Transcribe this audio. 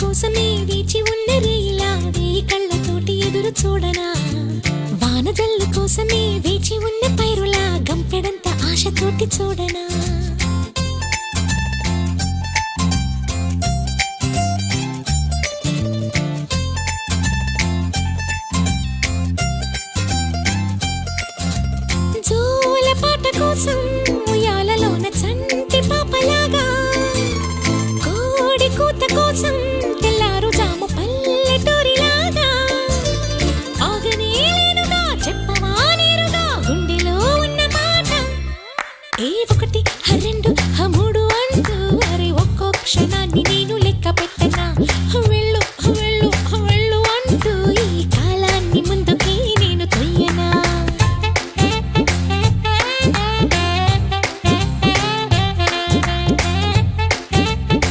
కోసమే వేచి ఉన్న రేయిలా వేయి కళ్ళతోటి ఎదురు చూడనా వానజల్లు కోసమే వేచి ఉన్న పైరులా గంపెడంత ఆశతోటి చూడనా జోల పాట కోసం ఉయ్యాలలోన చంటి పాపలాగా కోడి కూత కోసం తెల్లారు జాము పల్లెటూరిలాగా ఆగనే లేనుగా చెప్పవా నేరుగా గుండెలో ఉన్న మాట ఏ ఒకటి రెండు మూడు అంటూ అరే ఒక్కో క్షణాన్ని నేను